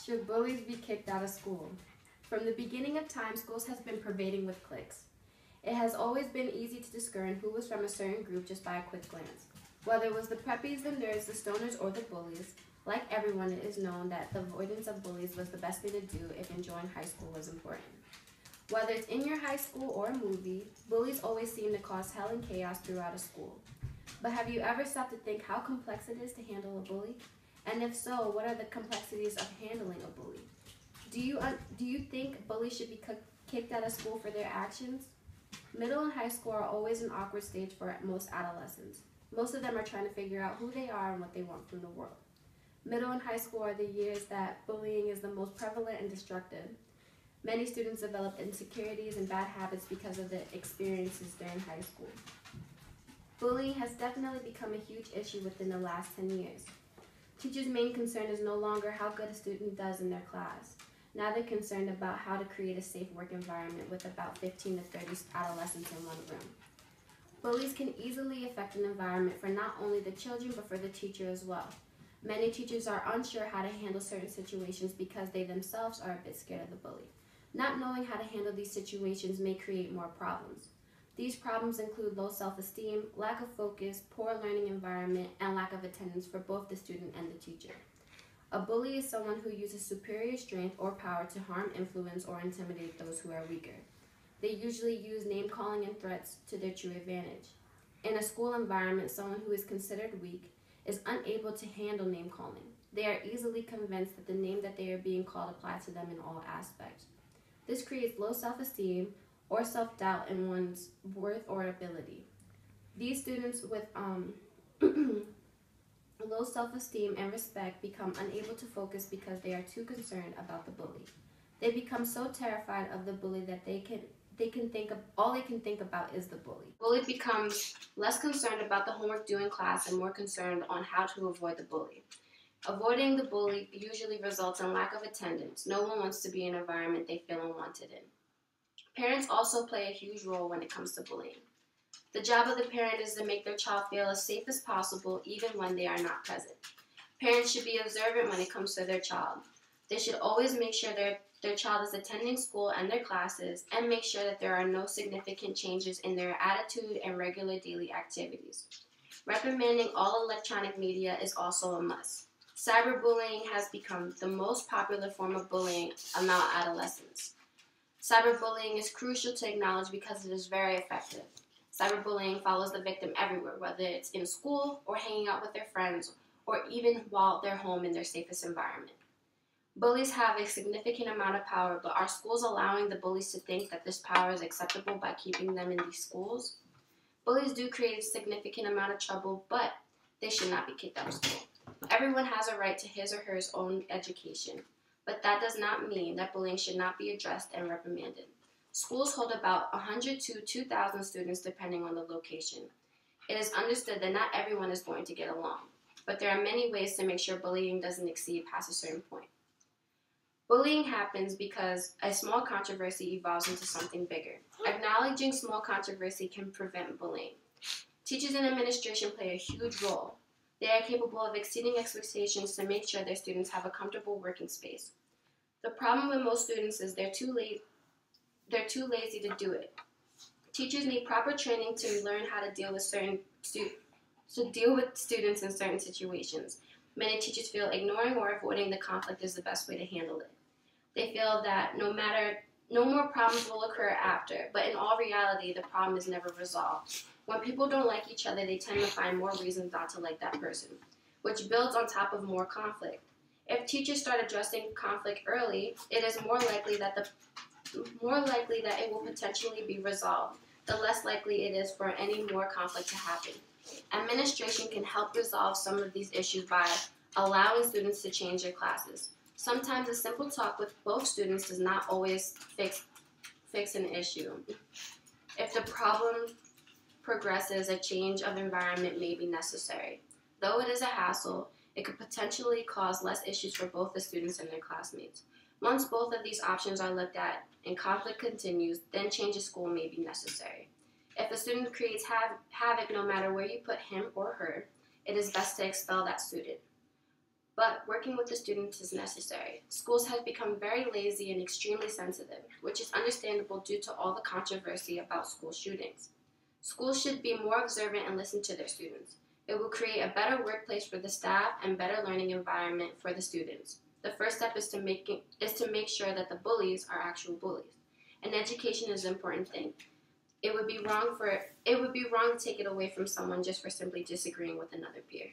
Should bullies be kicked out of school? From the beginning of time, schools has been pervading with cliques. It has always been easy to discern who was from a certain group just by a quick glance. Whether it was the preppies, the nerds, the stoners, or the bullies, like everyone, it is known that the avoidance of bullies was the best thing to do if enjoying high school was important. Whether it's in your high school or a movie, bullies always seem to cause hell and chaos throughout a school. But have you ever stopped to think how complex it is to handle a bully? And if so, what are the complexities of handling a bully? Do you think bullies should be kicked out of school for their actions? Middle and high school are always an awkward stage for most adolescents. Most of them are trying to figure out who they are and what they want from the world. Middle and high school are the years that bullying is the most prevalent and destructive. Many students develop insecurities and bad habits because of the experiences during high school. Bullying has definitely become a huge issue within the last 10 years. Teachers' main concern is no longer how good a student does in their class. Now they're concerned about how to create a safe work environment with about 15 to 30 adolescents in one room. Bullies can easily affect an environment for not only the children but for the teacher as well. Many teachers are unsure how to handle certain situations because they themselves are a bit scared of the bully. Not knowing how to handle these situations may create more problems. These problems include low self-esteem, lack of focus, poor learning environment, and lack of attendance for both the student and the teacher. A bully is someone who uses superior strength or power to harm, influence, or intimidate those who are weaker. They usually use name-calling and threats to their true advantage. In a school environment, someone who is considered weak is unable to handle name-calling. They are easily convinced that the name that they are being called applies to them in all aspects. This creates low self-esteem or self-doubt in one's worth or ability. These students with low self-esteem and respect become unable to focus because they are too concerned about the bully. They become so terrified of the bully that all they can think about is the bully. Bully becomes less concerned about the homework due in class and more concerned on how to avoid the bully. Avoiding the bully usually results in lack of attendance. No one wants to be in an environment they feel unwanted in. Parents also play a huge role when it comes to bullying. The job of the parent is to make their child feel as safe as possible even when they are not present. Parents should be observant when it comes to their child. They should always make sure their child is attending school and their classes and make sure that there are no significant changes in their attitude and regular daily activities. Reprimanding all electronic media is also a must. Cyberbullying has become the most popular form of bullying among adolescents. Cyberbullying is crucial to acknowledge because it is very effective. Cyberbullying follows the victim everywhere, whether it's in school or hanging out with their friends or even while they're home in their safest environment. Bullies have a significant amount of power, but are schools allowing the bullies to think that this power is acceptable by keeping them in these schools? Bullies do create a significant amount of trouble, but they should not be kicked out of school. Everyone has a right to his or her own education, but that does not mean that bullying should not be addressed and reprimanded. Schools hold about 100 to 2,000 students depending on the location. It is understood that not everyone is going to get along, but there are many ways to make sure bullying doesn't exceed past a certain point. Bullying happens because a small controversy evolves into something bigger. Acknowledging small controversy can prevent bullying. Teachers and administration play a huge role. They are capable of exceeding expectations to make sure their students have a comfortable working space. The problem with most students is they're too lazy to do it. Teachers need proper training to learn how to deal with students in certain situations. Many teachers feel ignoring or avoiding the conflict is the best way to handle it. They feel that no more problems will occur after, but in all reality, the problem is never resolved. When people don't like each other, they tend to find more reasons not to like that person, which builds on top of more conflict. If teachers start addressing conflict early, it is more likely that it will potentially be resolved, the less likely it is for any more conflict to happen. Administration can help resolve some of these issues by allowing students to change their classes. Sometimes a simple talk with both students does not always fix an issue. If the problem progresses, a change of environment may be necessary. Though it is a hassle, it could potentially cause less issues for both the students and their classmates. Once both of these options are looked at and conflict continues, then change of school may be necessary. If a student creates havoc no matter where you put him or her, it is best to expel that student. But working with the students is necessary. Schools have become very lazy and extremely sensitive, which is understandable due to all the controversy about school shootings. Schools should be more observant and listen to their students. It will create a better workplace for the staff and better learning environment for the students. The first step is to make sure that the bullies are actual bullies. And education is an important thing. It would be wrong to take it away from someone just for simply disagreeing with another peer.